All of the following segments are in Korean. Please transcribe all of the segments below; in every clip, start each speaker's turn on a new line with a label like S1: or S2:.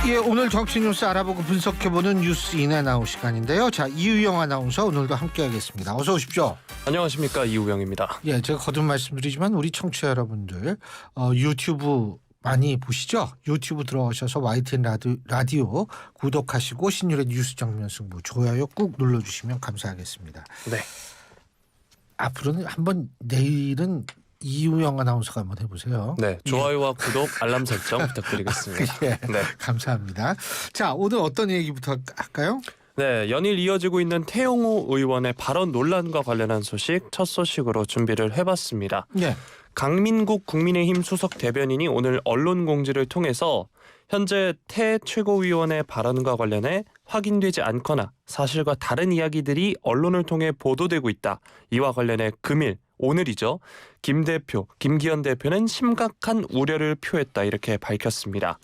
S1: 예, 오늘 정치 뉴스 알아보고 분석해보는 뉴스 인앤아웃 시간인데요. 자, 이우영 아나운서 오늘도 함께하겠습니다. 어서 오십시오.
S2: 안녕하십니까, 이우영입니다.
S1: 예, 제가 거듭 말씀드리지만 우리 청취자 여러분들 유튜브 많이 보시죠? 유튜브 들어오셔서 YTN 라디오 구독하시고 신율의 뉴스 정면 승부 좋아요 꾹 눌러주시면 감사하겠습니다.
S2: 네.
S1: 앞으로는 한번 내일은 이우영 아나운서가 한번 해보세요.
S2: 네, 좋아요와 구독, 알람 설정 부탁드리겠습니다.
S1: 예,
S2: 네.
S1: 감사합니다. 자, 오늘 어떤 얘기부터 할까요?
S2: 네, 연일 이어지고 있는 태영호 의원의 발언 논란과 관련한 소식 첫 소식으로 준비를 해봤습니다.
S1: 네.
S2: 강민국 국민의힘 수석 대변인이 오늘 언론 공지를 통해서 현재 태 최고위원의 발언과 관련해 확인되지 않거나 사실과 다른 이야기들이 언론을 통해 보도되고 있다. 이와 관련해 금일 오늘이죠. 김기현 대표는 심각한 우려를 표했다 이렇게 밝혔습니다.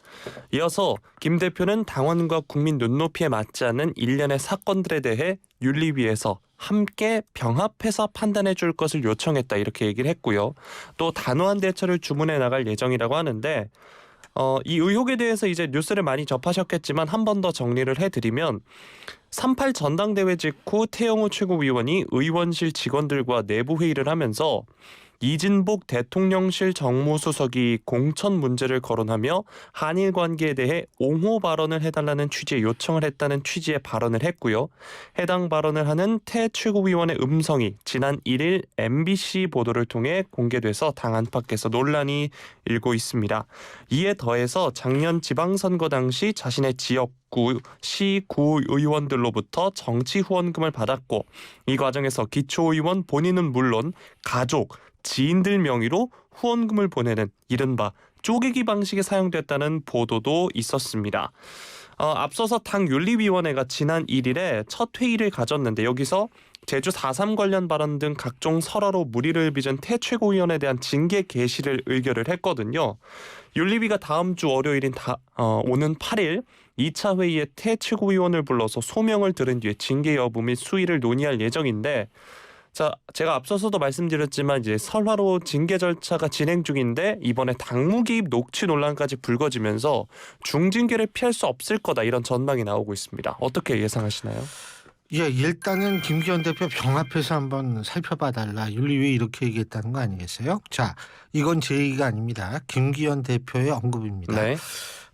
S2: 이어서 김 대표는 당원과 국민 눈높이에 맞지 않는 일련의 사건들에 대해 윤리위에서 함께 병합해서 판단해 줄 것을 요청했다 이렇게 얘기를 했고요. 또 단호한 대처를 주문해 나갈 예정이라고 하는데 이 의혹에 대해서 이제 뉴스를 많이 접하셨겠지만 한 번 더 정리를 해드리면 3.8 전당대회 직후 태영호 최고위원이 의원실 직원들과 내부 회의를 하면서 이진복 대통령실 정무수석이 공천 문제를 거론하며 한일 관계에 대해 옹호 발언을 해달라는 취지의 요청을 했다는 취지의 발언을 했고요. 해당 발언을 하는 태 최고위원의 음성이 지난 1일 MBC 보도를 통해 공개돼서 당 안팎에서 논란이 일고 있습니다. 이에 더해서 작년 지방선거 당시 자신의 지역구, 시구 의원들로부터 정치 후원금을 받았고 이 과정에서 기초의원 본인은 물론 가족, 지인들 명의로 후원금을 보내는 이른바 쪼개기 방식이 사용됐다는 보도도 있었습니다. 앞서서 당 윤리위원회가 지난 1일에 첫 회의를 가졌는데 여기서 제주 4.3 관련 발언 등 각종 설화로 물의를 빚은 태 최고위원에 대한 징계 개시를 의결을 했거든요. 윤리위가 다음 주 월요일인 오는 8일 2차 회의에 태 최고위원을 불러서 소명을 들은 뒤에 징계 여부 및 수위를 논의할 예정인데 자, 제가 앞서서도 말씀드렸지만 이제 설화로 징계 절차가 진행 중인데 이번에 당무 개입 녹취 논란까지 불거지면서 중징계를 피할 수 없을 거다 이런 전망이 나오고 있습니다. 어떻게 예상하시나요?
S1: 예, 일단은 김기현 대표 병합해서 한번 살펴봐 달라. 윤리위 이렇게 얘기했다는 거 아니겠어요? 자, 이건 제 얘기가 아닙니다. 김기현 대표의 언급입니다.
S2: 네.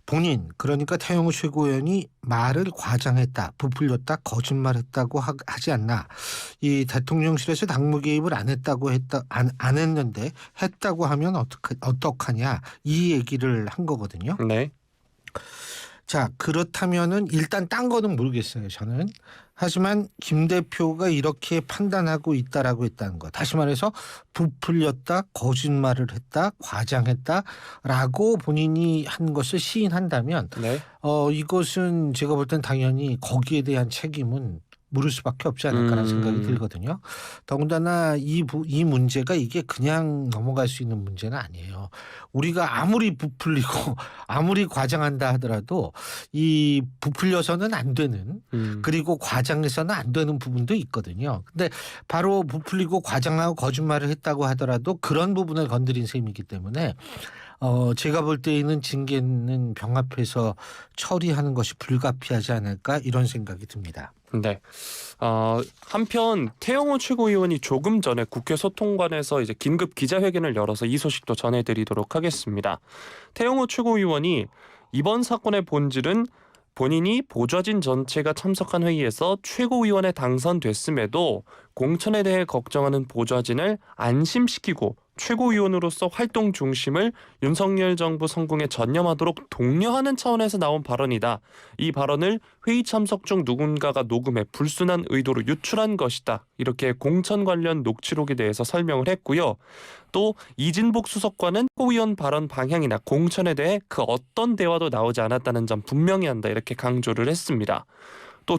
S1: 본인, 그러니까 태영호 최고위원이 말을 과장했다, 부풀렸다, 거짓말했다고 하지 않나. 이 대통령실에서 당무 개입을 안 했는데 했다고 하면 어떡하냐. 이 얘기를 한 거거든요.
S2: 네.
S1: 자, 그렇다면은 일단 딴 거는 모르겠어요, 저는. 하지만 김 대표가 이렇게 판단하고 있다라고 했다는 거. 다시 말해서 부풀렸다, 거짓말을 했다, 과장했다라고 본인이 한 것을 시인한다면
S2: 네.
S1: 이것은 제가 볼 땐 당연히 거기에 대한 책임은 물을 수밖에 없지 않을까라는 생각이 들거든요. 더군다나 이 문제가 이게 그냥 넘어갈 수 있는 문제는 아니에요. 우리가 아무리 부풀리고 아무리 과장한다 하더라도 이 부풀려서는 안 되는 그리고 과장해서는 안 되는 부분도 있거든요. 근데 바로 부풀리고 과장하고 거짓말을 했다고 하더라도 그런 부분을 건드린 셈이기 때문에 제가 볼 때에는 징계는 병합해서 처리하는 것이 불가피하지 않을까 이런 생각이 듭니다.
S2: 네. 한편 태영호 최고위원이 조금 전에 국회 소통관에서 이제 긴급 기자회견을 열어서 이 소식도 전해드리도록 하겠습니다. 태영호 최고위원이 이번 사건의 본질은 본인이 보좌진 전체가 참석한 회의에서 최고위원에 당선됐음에도 공천에 대해 걱정하는 보좌진을 안심시키고 최고위원으로서 활동 중심을 윤석열 정부 성공에 전념하도록 독려하는 차원에서 나온 발언이다. 이 발언을 회의 참석 중 누군가가 녹음해 불순한 의도로 유출한 것이다. 이렇게 공천 관련 녹취록에 대해서 설명을 했고요. 또 이진복 수석과는 최고위원 발언 방향이나 공천에 대해 그 어떤 대화도 나오지 않았다는 점 분명히 한다. 이렇게 강조를 했습니다. 또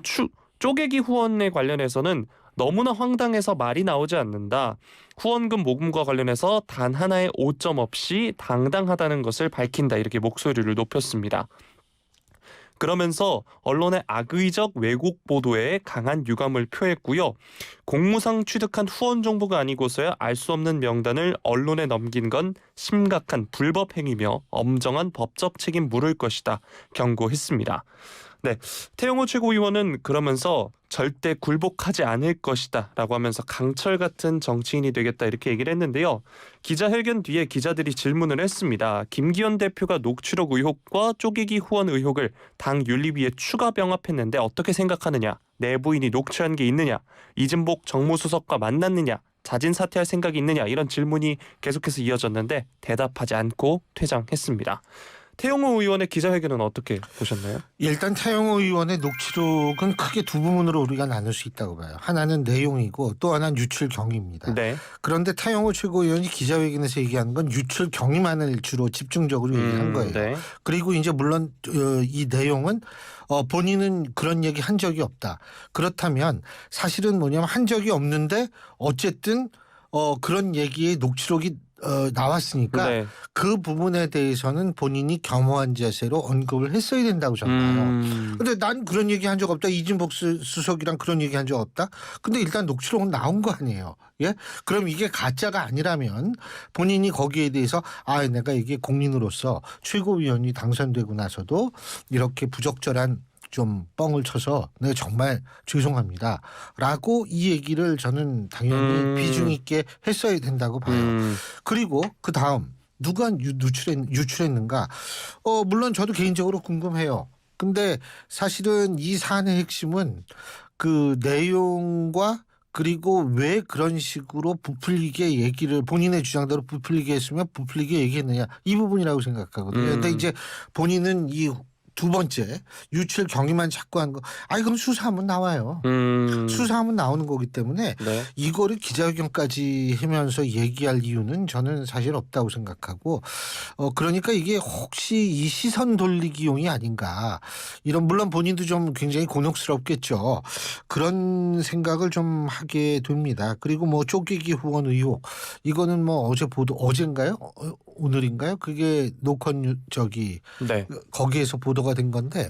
S2: 쪼개기 후원에 관련해서는 너무나 황당해서 말이 나오지 않는다. 후원금 모금과 관련해서 단 하나의 오점 없이 당당하다는 것을 밝힌다. 이렇게 목소리를 높였습니다. 그러면서 언론의 악의적 왜곡 보도에 강한 유감을 표했고요. 공무상 취득한 후원 정보가 아니고서야 알 수 없는 명단을 언론에 넘긴 건 심각한 불법 행위며 엄정한 법적 책임 물을 것이다 경고했습니다. 네, 태영호 최고위원은 그러면서 절대 굴복하지 않을 것이다 라고 하면서 강철 같은 정치인이 되겠다 이렇게 얘기를 했는데요. 기자회견 뒤에 기자들이 질문을 했습니다. 김기현 대표가 녹취록 의혹과 쪼개기 후원 의혹을 당 윤리위에 추가 병합했는데 어떻게 생각하느냐, 내부인이 녹취한 게 있느냐, 이진복 정무수석과 만났느냐, 자진 사퇴할 생각이 있느냐, 이런 질문이 계속해서 이어졌는데 대답하지 않고 퇴장했습니다. 태영호 의원의 기자회견은 어떻게 보셨나요?
S1: 일단 태영호 의원의 녹취록은 크게 두 부분으로 우리가 나눌 수 있다고 봐요. 하나는 내용이고 또 하나는 유출 경위입니다.
S2: 네.
S1: 그런데 태영호 최고위원이 기자회견에서 얘기하는 건 유출 경위만을 주로 집중적으로 얘기한 거예요.
S2: 네.
S1: 그리고 이제 물론 이 내용은 본인은 그런 얘기 한 적이 없다. 그렇다면 사실은 뭐냐면 한 적이 없는데 어쨌든 그런 얘기의 녹취록이 나왔으니까
S2: 네.
S1: 그 부분에 대해서는 본인이 겸허한 자세로 언급을 했어야 된다고 저는 봐요. 근데 난 그런 얘기 한 적 없다. 이진복 수석이랑 그런 얘기 한 적 없다. 근데 일단 녹취록은 나온 거 아니에요. 예? 그럼 이게 가짜가 아니라면 본인이 거기에 대해서 내가 이게 국민으로서 최고위원이 당선되고 나서도 이렇게 부적절한 좀 뻥을 쳐서 내가 정말 죄송합니다 라고 이 얘기를 저는 당연히 비중 있게 했어야 된다고 봐요. 그리고 그 다음 누가 유출했는가, 물론 저도 개인적으로 궁금해요. 근데 사실은 이 사안의 핵심은 그 내용과 그리고 왜 그런 식으로 부풀리게 얘기를 본인의 주장대로 부풀리게 했으면 부풀리게 얘기했느냐, 이 부분이라고 생각하거든요. 근데 이제 본인은 이 두 번째 유출 경위만 자꾸 하는 거, 그럼 수사하면 나와요. 수사하면 나오는 거기 때문에
S2: 네.
S1: 이거를 기자회견까지 하면서 얘기할 이유는 저는 사실 없다고 생각하고, 그러니까 이게 혹시 이 시선 돌리기용이 아닌가, 이런, 물론 본인도 좀 굉장히 곤혹스럽겠죠. 그런 생각을 좀 하게 됩니다. 그리고 뭐 쪼개기 후원 의혹, 이거는 뭐 어젠가요? 오늘인가요? 그게
S2: 네.
S1: 거기에서 보도가 된 건데,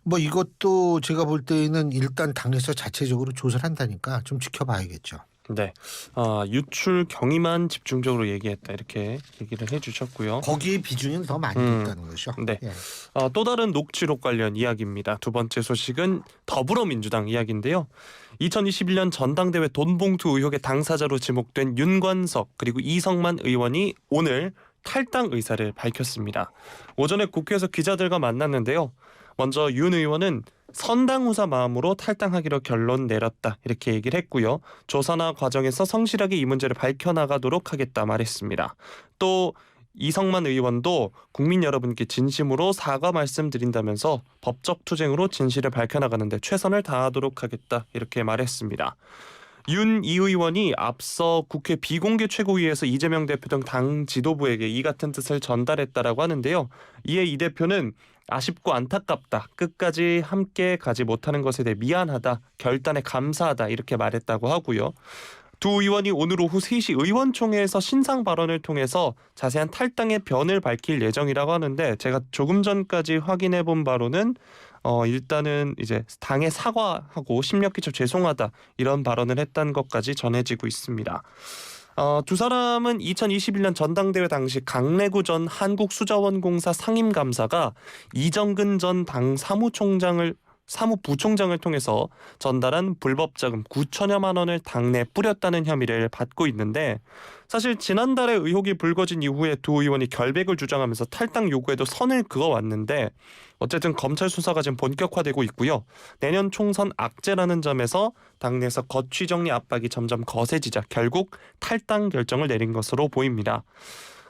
S1: 뭐 이것도 제가 볼 때는 일단 당에서 자체적으로 조사를 한다니까 좀 지켜봐야겠죠.
S2: 네. 유출 경위만 집중적으로 얘기했다 이렇게 얘기를 해주셨고요.
S1: 거기에 비중이 더 많이 있다는 거죠.
S2: 네.
S1: 예.
S2: 또 다른 녹취록 관련 이야기입니다. 두 번째 소식은 더불어민주당 이야기인데요. 2021년 전당대회 돈봉투 의혹의 당사자로 지목된 윤관석 그리고 이성만 의원이 오늘 탈당 의사를 밝혔습니다. 오전에 국회에서 기자들과 만났는데요. 먼저 윤 의원은 선당후사 마음으로 탈당하기로 결론 내렸다 이렇게 얘기를 했고요. 조사나 과정에서 성실하게 이 문제를 밝혀나가도록 하겠다 말했습니다. 또 이성만 의원도 국민 여러분께 진심으로 사과 말씀드린다면서 법적 투쟁으로 진실을 밝혀나가는데 최선을 다하도록 하겠다 이렇게 말했습니다. 윤 이 의원이 앞서 국회 비공개 최고위에서 이재명 대표 등 당 지도부에게 이 같은 뜻을 전달했다라고 하는데요. 이에 이 대표는 아쉽고 안타깝다, 끝까지 함께 가지 못하는 것에 대해 미안하다, 결단에 감사하다 이렇게 말했다고 하고요. 두 의원이 오늘 오후 3시 의원총회에서 신상 발언을 통해서 자세한 탈당의 변을 밝힐 예정이라고 하는데, 제가 조금 전까지 확인해 본 바로는 일단은 이제 당에 사과하고 심력기초 죄송하다 이런 발언을 했다는 것까지 전해지고 있습니다. 두 사람은 2021년 전당대회 당시 강래구 전 한국수자원공사 상임감사가 이정근 전 당 사무부총장을 통해서 전달한 불법 자금 9천여만 원을 당내에 뿌렸다는 혐의를 받고 있는데, 사실 지난달에 의혹이 불거진 이후에 두 의원이 결백을 주장하면서 탈당 요구에도 선을 그어왔는데, 어쨌든 검찰 수사가 지금 본격화되고 있고요. 내년 총선 악재라는 점에서 당내에서 거취 정리 압박이 점점 거세지자 결국 탈당 결정을 내린 것으로 보입니다.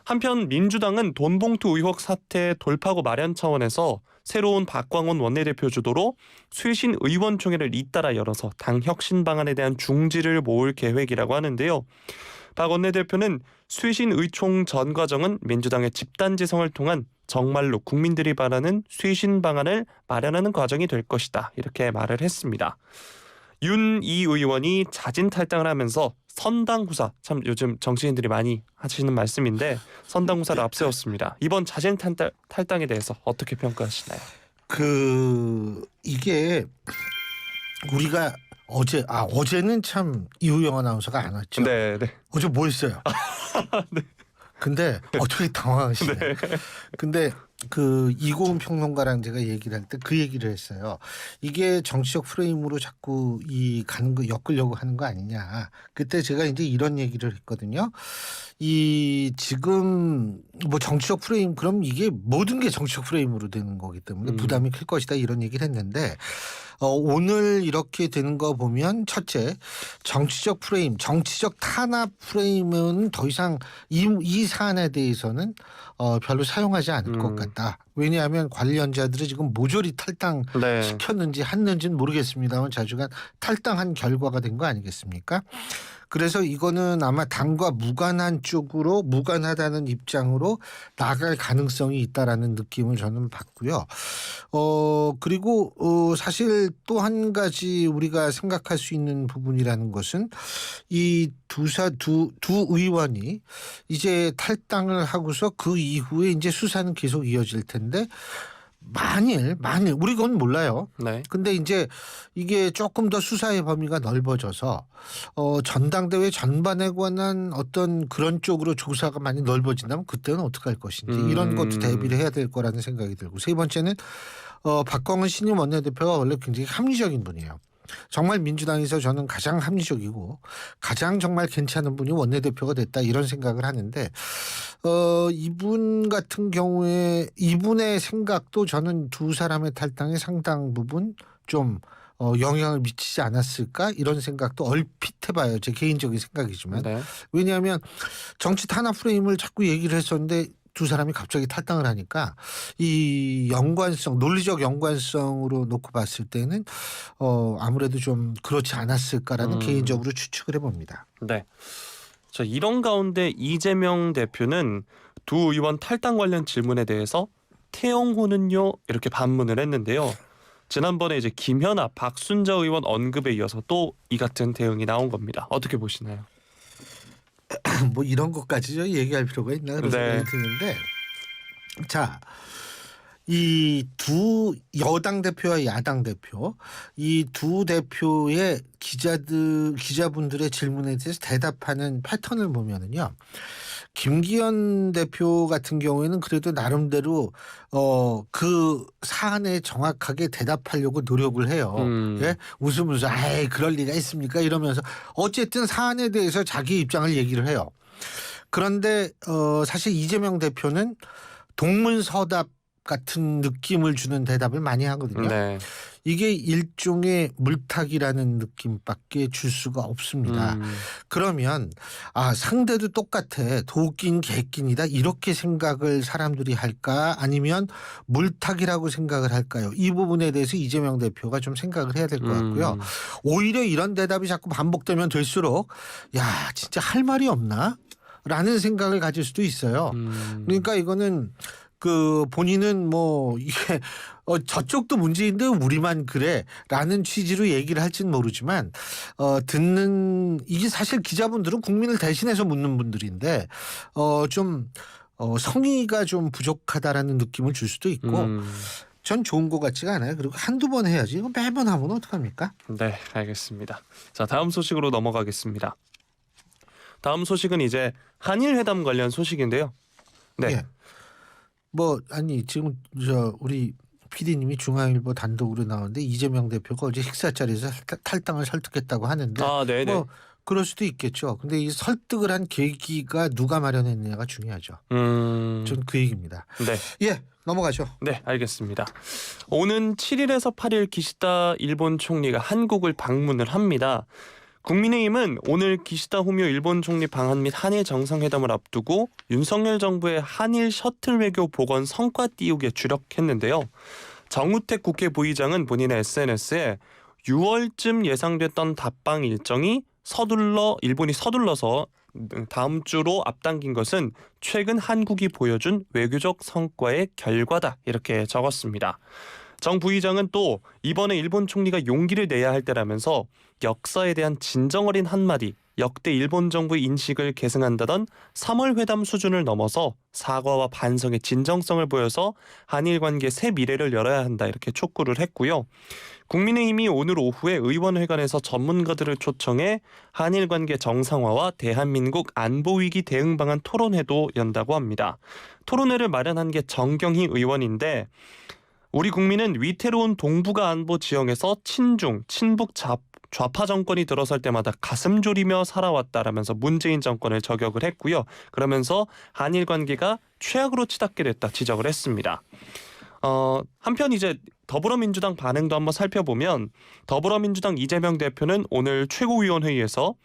S2: 한편 민주당은 돈봉투 의혹 사태 돌파구 마련 차원에서 새로운 박광원 원내대표 주도로 쇄신 의원총회를 잇따라 열어서 당 혁신 방안에 대한 중지를 모을 계획이라고 하는데요. 박 원내대표는 쇄신 의총 전 과정은 민주당의 집단지성을 통한 정말로 국민들이 바라는 쇄신 방안을 마련하는 과정이 될 것이다 이렇게 말을 했습니다. 윤 이 의원이 자진 탈당을 하면서 선당후사, 참 요즘 정치인들이 많이 하시는 말씀인데 선당후사를 앞세웠습니다. 이번 자진 탈당에 대해서 어떻게 평가하시나요?
S1: 이게 우리가 어제는 참 이우영 아나운서가 안 왔죠.
S2: 네.
S1: 어제 뭐 했어요?
S2: 네.
S1: 근데 어떻게 당황하시네.
S2: 네.
S1: 근데 그 이고은 평론가랑 제가 얘기를 할 때 그 얘기를 했어요. 이게 정치적 프레임으로 자꾸 이 가는 거 엮으려고 하는 거 아니냐. 그때 제가 이제 이런 얘기를 했거든요. 이 지금 뭐 정치적 프레임 그럼 이게 모든 게 정치적 프레임으로 되는 거기 때문에 부담이 클 것이다 이런 얘기를 했는데 오늘 이렇게 되는 거 보면 첫째 정치적 프레임, 정치적 탄압 프레임은 더 이상 이 사안에 대해서는 별로 사용하지 않을 것 같다. 왜냐하면 관련자들이 지금 모조리
S2: 네.
S1: 탈당시켰는지 했는지는 모르겠습니다만 자주간 탈당한 결과가 된 거 아니겠습니까? 그래서 이거는 아마 당과 무관한 쪽으로 무관하다는 입장으로 나갈 가능성이 있다라는 느낌을 저는 받고요. 그리고 사실 또 한 가지 우리가 생각할 수 있는 부분이라는 것은 이 두 의원이 이제 탈당을 하고서 그 이후에 이제 수사는 계속 이어질 텐데 만일 우리 그건 몰라요.
S2: 네.
S1: 근데 이제 이게 조금 더 수사의 범위가 넓어져서 전당대회 전반에 관한 어떤 그런 쪽으로 조사가 많이 넓어진다면 그때는 어떻게 할 것인지 이런 것도 대비를 해야 될 거라는 생각이 들고 세 번째는 박광원 신임 원내대표가 원래 굉장히 합리적인 분이에요. 정말 민주당에서 저는 가장 합리적이고 가장 정말 괜찮은 분이 원내대표가 됐다 이런 생각을 하는데 이분 같은 경우에 이분의 생각도 저는 두 사람의 탈당에 상당 부분 좀 영향을 미치지 않았을까 이런 생각도 얼핏 해봐요. 제 개인적인 생각이지만.
S2: 네.
S1: 왜냐하면 정치 탄압 프레임을 자꾸 얘기를 했었는데 두 사람이 갑자기 탈당을 하니까 이 연관성, 논리적 연관성으로 놓고 봤을 때는 아무래도 좀 그렇지 않았을까라는 개인적으로 추측을 해봅니다.
S2: 네. 자, 이런 가운데 이재명 대표는 두 의원 탈당 관련 질문에 대해서 태영호는요 이렇게 반문을 했는데요. 지난번에 이제 김현아, 박순자 의원 언급에 이어서 또 이 같은 대응이 나온 겁니다. 어떻게 보시나요?
S1: 뭐 이런 것까지 얘기할 필요가 있나 그런 생각이 드는데 자, 이 두 여당 대표와 야당 대표 이 두 대표의 기자분들의 질문에 대해서 대답하는 패턴을 보면은요. 김기현 대표 같은 경우에는 그래도 나름대로 그 사안에 정확하게 대답하려고 노력을 해요. 예? 웃으면서 아이 그럴 리가 있습니까? 이러면서 어쨌든 사안에 대해서 자기 입장을 얘기를 해요. 그런데 사실 이재명 대표는 동문서답 같은 느낌을 주는 대답을 많이 하거든요.
S2: 네.
S1: 이게 일종의 물타기라는 느낌밖에 줄 수가 없습니다. 그러면 상대도 똑같아 도끼인 개끼니다 이렇게 생각을 사람들이 할까 아니면 물타기라고 생각을 할까요? 이 부분에 대해서 이재명 대표가 좀 생각을 해야 될 것 같고요. 오히려 이런 대답이 자꾸 반복되면 될수록 야 진짜 할 말이 없나? 라는 생각을 가질 수도 있어요. 그러니까 이거는 그 본인은 뭐 이게 저쪽도 문제인데 우리만 그래라는 취지로 얘기를 할지는 모르지만 듣는 이게 사실 기자분들은 국민을 대신해서 묻는 분들인데 좀 성의가 좀 부족하다라는 느낌을 줄 수도 있고 전 좋은 것 같지가 않아요. 그리고 한두 번 해야지 이거 매번 하면 어떡합니까?
S2: 네, 알겠습니다. 자, 다음 소식으로 넘어가겠습니다. 다음 소식은 이제 한일 회담 관련 소식인데요. 네.
S1: 예. 뭐 아니 지금 우리 PD님이 중앙일보 단독으로 나오는데 이재명 대표가 어제 식사 자리에서 탈당을 설득했다고 하는데
S2: 네네.
S1: 뭐 그럴 수도 있겠죠. 근데 이 설득을 한 계기가 누가 마련했느냐가 중요하죠. 전 그 얘기입니다.
S2: 네.
S1: 예, 넘어가죠.
S2: 네, 알겠습니다. 오는 7일에서 8일 기시다 일본 총리가 한국을 방문을 합니다. 국민의힘은 오늘 기시다 후미오 일본 총리 방한 및 한일 정상회담을 앞두고 윤석열 정부의 한일 셔틀 외교 복원 성과 띄우기에 주력했는데요. 정우택 국회 부의장은 본인의 SNS에 6월쯤 예상됐던 답방 일정이 일본이 서둘러서 다음 주로 앞당긴 것은 최근 한국이 보여준 외교적 성과의 결과다 이렇게 적었습니다. 정 부의장은 또 이번에 일본 총리가 용기를 내야 할 때라면서 역사에 대한 진정 어린 한마디 역대 일본 정부의 인식을 계승한다던 3월 회담 수준을 넘어서 사과와 반성의 진정성을 보여서 한일 관계 새 미래를 열어야 한다 이렇게 촉구를 했고요. 국민의힘이 오늘 오후에 의원회관에서 전문가들을 초청해 한일 관계 정상화와 대한민국 안보위기 대응 방안 토론회도 연다고 합니다. 토론회를 마련한 게 정경희 의원인데 우리 국민은 위태로운 동북아 안보 지형에서 친중, 친북 좌파 정권이 들어설 때마다 가슴 졸이며 살아왔다라면서 문재인 정권을 저격을 했고요. 그러면서 한일 관계가 최악으로 치닫게 됐다 지적을 했습니다. 한편 이제 더불어민주당 반응도 한번 살펴보면 더불어민주당 이재명 대표는 오늘 최고위원회의에서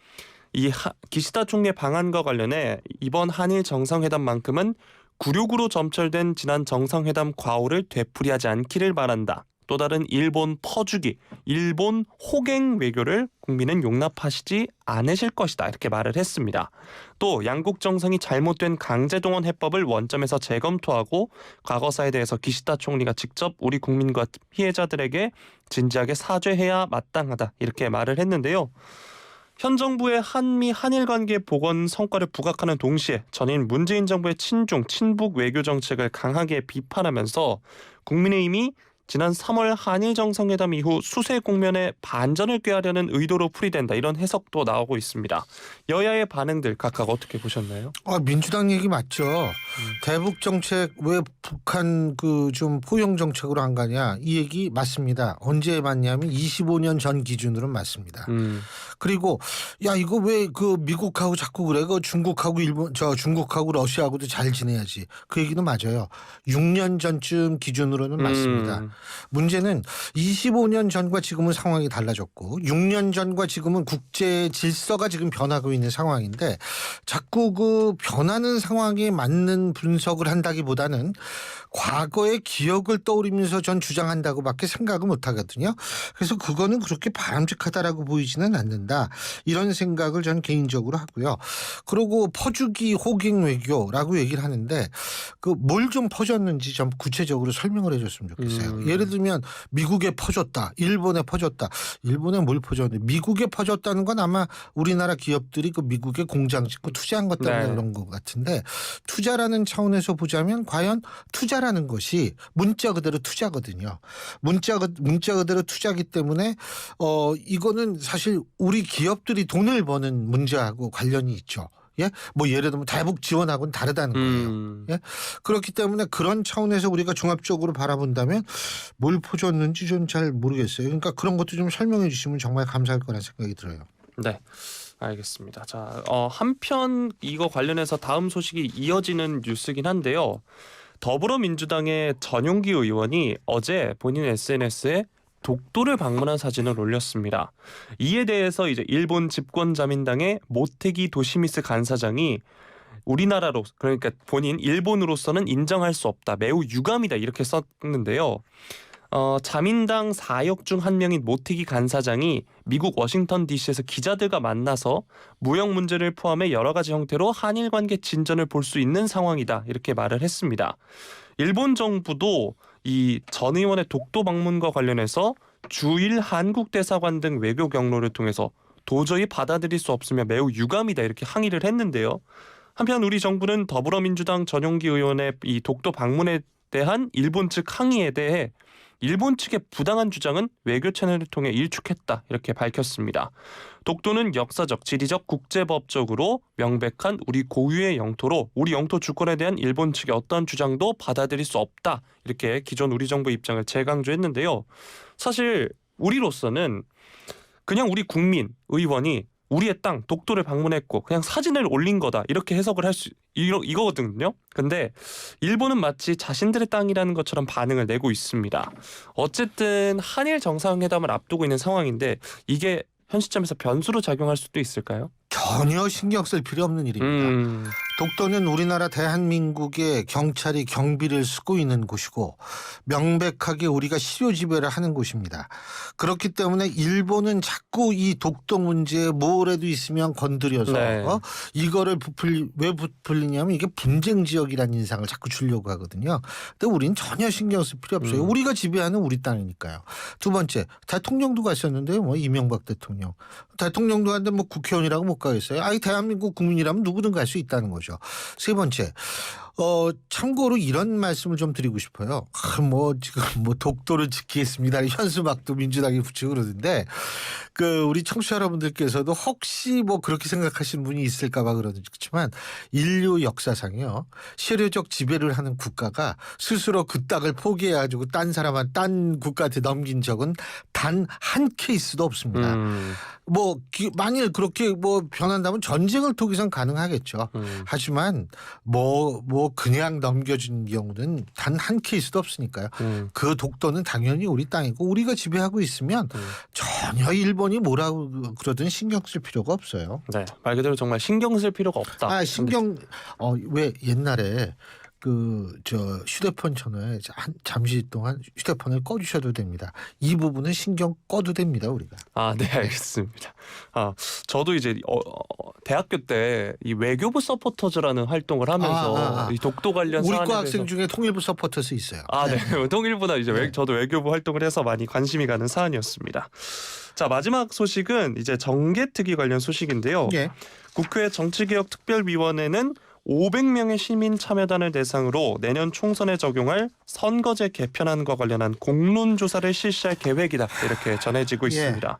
S2: 기시다 총리의 방안과 관련해 이번 한일 정상회담만큼은 굴욕으로 점철된 지난 정상회담 과오를 되풀이하지 않기를 바란다. 또 다른 일본 퍼주기, 일본 호갱 외교를 국민은 용납하시지 않으실 것이다. 이렇게 말을 했습니다. 또 양국 정상이 잘못된 강제동원 해법을 원점에서 재검토하고 과거사에 대해서 기시다 총리가 직접 우리 국민과 피해자들에게 진지하게 사죄해야 마땅하다. 이렇게 말을 했는데요. 현 정부의 한일 관계 복원 성과를 부각하는 동시에 전인 문재인 정부의 친중, 친북 외교 정책을 강하게 비판하면서 국민의힘이 지난 3월 한일 정상회담 이후 수세 국면에 반전을 꾀하려는 의도로 풀이된다 이런 해석도 나오고 있습니다. 여야의 반응들 각각 어떻게 보셨나요?
S1: 민주당 얘기 맞죠. 대북 정책 왜 북한 좀 포용 정책으로 한 거냐 이 얘기 맞습니다. 언제 맞냐면 25년 전 기준으로는 맞습니다. 그리고 야 이거 왜 미국하고 자꾸 그래? 중국하고 중국하고 러시아하고도 잘 지내야지. 그 얘기도 맞아요. 6년 전쯤 기준으로는 맞습니다. 문제는 25년 전과 지금은 상황이 달라졌고 6년 전과 지금은 국제 질서가 지금 변하고 있는 상황인데 자꾸 변하는 상황에 맞는 분석을 한다기보다는 과거의 기억을 떠올리면서 전 주장한다고밖에 생각을 못 하거든요. 그래서 그거는 그렇게 바람직하다라고 보이지는 않는다. 이런 생각을 전 개인적으로 하고요. 그리고 퍼주기 호갱 외교라고 얘기를 하는데 뭘 좀 퍼줬는지 좀 구체적으로 설명을 해줬으면 좋겠어요. 예를 들면 미국에 퍼줬다. 일본에 퍼줬다. 일본에 뭘 퍼줬는데 미국에 퍼줬다는 건 아마 우리나라 기업들이 미국에 공장 짓고 투자한 것 때문에 그런 것 같은데 투자라는 차원에서 보자면 과연 투자라는 것이 문자 그대로 투자거든요. 문자 그대로 투자기 때문에 이거는 사실 우리 기업들이 돈을 버는 문제하고 관련이 있죠. 예? 예를 들면 대북 지원하고는 다르다는 거예요. 예? 그렇기 때문에 그런 차원에서 우리가 종합적으로 바라본다면 뭘 퍼줬는지 좀 잘 모르겠어요. 그러니까 그런 것도 좀 설명해 주시면 정말 감사할 거라는 생각이 들어요.
S2: 네. 알겠습니다. 자, 한편 이거 관련해서 다음 소식이 이어지는 뉴스긴 한데요. 더불어민주당의 전용기 의원이 어제 본인 SNS에 독도를 방문한 사진을 올렸습니다. 이에 대해서 이제 일본 집권자민당의 모테기 도시미스 간사장이 우리나라로 그러니까 본인 일본으로서는 인정할 수 없다. 매우 유감이다. 이렇게 썼는데요. 자민당 4역 중 한 명인 모테기 간사장이 미국 워싱턴 DC에서 기자들과 만나서 무역 문제를 포함해 여러 가지 형태로 한일 관계 진전을 볼 수 있는 상황이다. 이렇게 말을 했습니다. 일본 정부도 이 전 의원의 독도 방문과 관련해서 주일 한국 대사관 등 외교 경로를 통해서 도저히 받아들일 수 없으며 매우 유감이다 이렇게 항의를 했는데요. 한편 우리 정부는 더불어민주당 전용기 의원의 이 독도 방문에 대한 일본 측 항의에 대해 일본 측의 부당한 주장은 외교 채널을 통해 일축했다 이렇게 밝혔습니다. 독도는 역사적, 지리적, 국제법적으로 명백한 우리 고유의 영토로 우리 영토 주권에 대한 일본 측의 어떤 주장도 받아들일 수 없다 이렇게 기존 우리 정부 입장을 재강조했는데요. 사실 우리로서는 그냥 우리 국민, 의원이 우리의 땅 독도를 방문했고 그냥 사진을 올린 거다 이렇게 해석을 할 수 이거거든요. 근데 일본은 마치 자신들의 땅이라는 것처럼 반응을 내고 있습니다. 어쨌든 한일 정상회담을 앞두고 있는 상황인데 이게 현 시점에서 변수로 작용할 수도 있을까요?
S1: 전혀 신경 쓸 필요 없는 일입니다. 독도는 우리나라 대한민국의 경찰이 경비를 쓰고 있는 곳이고 명백하게 우리가 실효 지배를 하는 곳입니다. 그렇기 때문에 일본은 자꾸 이 독도 문제에 뭐라도 있으면 건드려서
S2: 네.
S1: 이거를 왜 부풀리냐면 이게 분쟁 지역이라는 인상을 자꾸 주려고 하거든요. 근데 우리는 전혀 신경 쓸 필요 없어요. 우리가 지배하는 우리 땅이니까요. 두 번째, 대통령도 가셨는데요. 뭐 이명박 대통령. 대통령도 갔는데 뭐 국회의원이라고 못 가겠어요. 아니 대한민국 국민이라면 누구든 갈 수 있다는 거죠. 세 번째, 참고로 이런 말씀을 좀 드리고 싶어요. 지금 독도를 지키겠습니다. 현수막도 민주당이 붙이고 그러는데 우리 청취자 여러분들께서도 혹시 그렇게 생각하시는 분이 있을까봐 그렇지만 인류 역사상이요. 실효적 지배를 하는 국가가 스스로 그 땅을 포기해가지고 딴 국가한테 넘긴 적은 단 한 케이스도 없습니다. 만일 그렇게 변한다면 전쟁을 통해서는 가능하겠죠. 하지만 그냥 넘겨준 경우는 단 한 케이스도 없으니까요. 그 독도는 당연히 우리 땅이고 우리가 지배하고 있으면 전혀 일본이 뭐라고 그러든 신경 쓸 필요가 없어요.
S2: 네, 말 그대로 정말 신경 쓸 필요가 없다.
S1: 왜 옛날에 휴대폰 전화에 잠시 동안 휴대폰을 꺼주셔도 됩니다. 이 부분은 신경 꺼도 됩니다, 우리가.
S2: 네, 알겠습니다. 저도 이제 대학교 때 이 외교부 서포터즈라는 활동을 하면서 이 독도 관련
S1: 우리
S2: 사안에
S1: 과 학생
S2: 대해서
S1: 중에 통일부 서포터스 있어요.
S2: 네, 통일부나 이제
S1: 네.
S2: 저도 외교부 활동을 해서 많이 관심이 가는 사안이었습니다. 자, 마지막 소식은 이제 정개특위 관련 소식인데요.
S1: 예.
S2: 국회 정치개혁특별위원회는 500명의 시민 참여단을 대상으로 내년 총선에 적용할 선거제 개편안과 관련한 공론조사를 실시할 계획이다. 이렇게 전해지고 있습니다.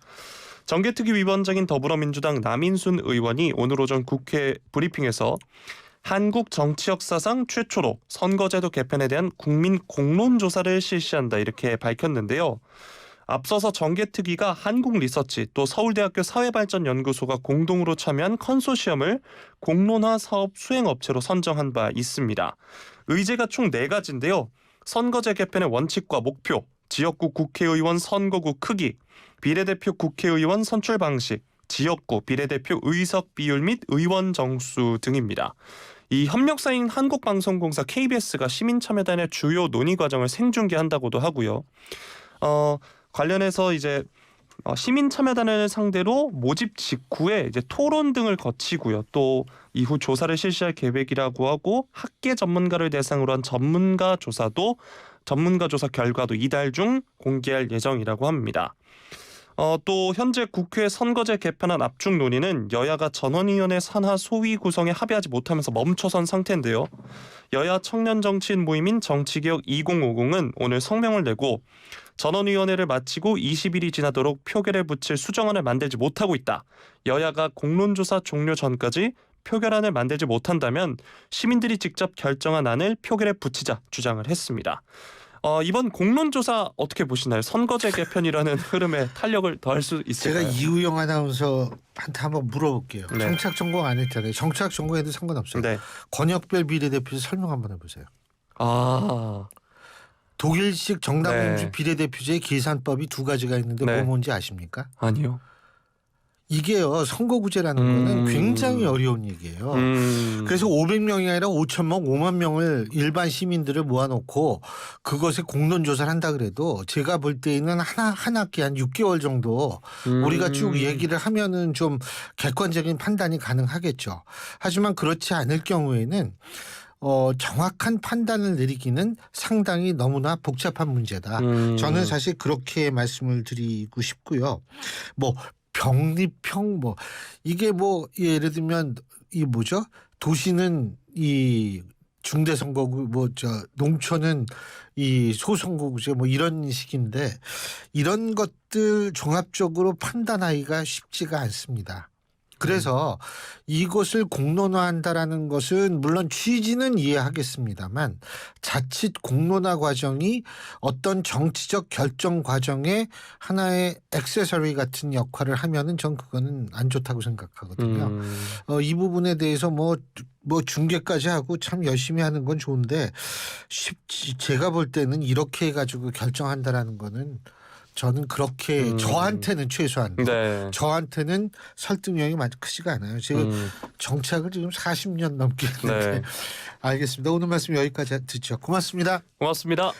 S2: 정개특위 위원장인 더불어민주당 남인순 의원이 오늘 오전 국회 브리핑에서 한국 정치 역사상 최초로 선거제도 개편에 대한 국민 공론조사를 실시한다. 이렇게 밝혔는데요. 앞서서 정개특위가 한국리서치 또 서울대학교 사회발전연구소가 공동으로 참여한 컨소시엄을 공론화 사업 수행업체로 선정한 바 있습니다. 의제가 총 4가지인데요. 선거제 개편의 원칙과 목표, 지역구 국회의원 선거구 크기, 비례대표 국회의원 선출 방식, 지역구 비례대표 의석 비율 및 의원 정수 등입니다. 이 협력사인 한국방송공사 KBS가 시민참여단의 주요 논의 과정을 생중계한다고도 하고요. 관련해서 이제 시민 참여단을 상대로 모집 직후에 이제 토론 등을 거치고요. 또 이후 조사를 실시할 계획이라고 하고 학계 전문가를 대상으로 한 전문가 조사 결과도 이달 중 공개할 예정이라고 합니다. 또 현재 국회 선거제 개편안 압축 논의는 여야가 전원위원회 산하 소위 구성에 합의하지 못하면서 멈춰선 상태인데요. 여야 청년 정치인 모임인 정치개혁 2050은 오늘 성명을 내고 전원위원회를 마치고 20일이 지나도록 표결에 붙일 수정안을 만들지 못하고 있다. 여야가 공론조사 종료 전까지 표결안을 만들지 못한다면 시민들이 직접 결정한 안을 표결에 붙이자 주장을 했습니다. 이번 공론조사 어떻게 보시나요? 선거제 개편이라는 흐름에 탄력을 더할 수 있을까요?
S1: 제가 이우영 아나운서한테 한번 물어볼게요.
S2: 네.
S1: 정치학 전공 안 했잖아요. 정치학 전공해도 상관없어요.
S2: 네.
S1: 권역별 비례대표 설명 한번 해보세요. 독일식 정당민주
S2: 네.
S1: 비례대표제의 계산법이 2가지가 있는데
S2: 네.
S1: 뭔지 아십니까?
S2: 아니요.
S1: 이게요. 선거구제라는 거는 굉장히 어려운 얘기예요. 그래서 500명이 아니라 5만 명을 일반 시민들을 모아놓고 그것에 공론조사를 한다 그래도 제가 볼 때에는 한 학기 한 6개월 정도 우리가 쭉 얘기를 하면은 좀 객관적인 판단이 가능하겠죠. 하지만 그렇지 않을 경우에는 정확한 판단을 내리기는 상당히 너무나 복잡한 문제다. 저는 사실 그렇게 말씀을 드리고 싶고요. 병립형 이게 예를 들면 도시는 이 중대선거구 농촌은 이 소선거구제 이런 식인데 이런 것들 종합적으로 판단하기가 쉽지가 않습니다. 그래서 이것을 공론화한다라는 것은 물론 취지는 이해하겠습니다만 자칫 공론화 과정이 어떤 정치적 결정 과정의 하나의 액세서리 같은 역할을 하면은 전 그거는 안 좋다고 생각하거든요. 이 부분에 대해서 중계까지 하고 참 열심히 하는 건 좋은데 제가 볼 때는 이렇게 해가지고 결정한다라는 거는 저는 그렇게 저한테는 최소한
S2: 네.
S1: 저한테는 설득력이 많이 크지가 않아요. 제가 정착을 지금 40년 넘게 했는데
S2: 네.
S1: 알겠습니다. 오늘 말씀 여기까지 듣죠. 고맙습니다.
S2: 고맙습니다.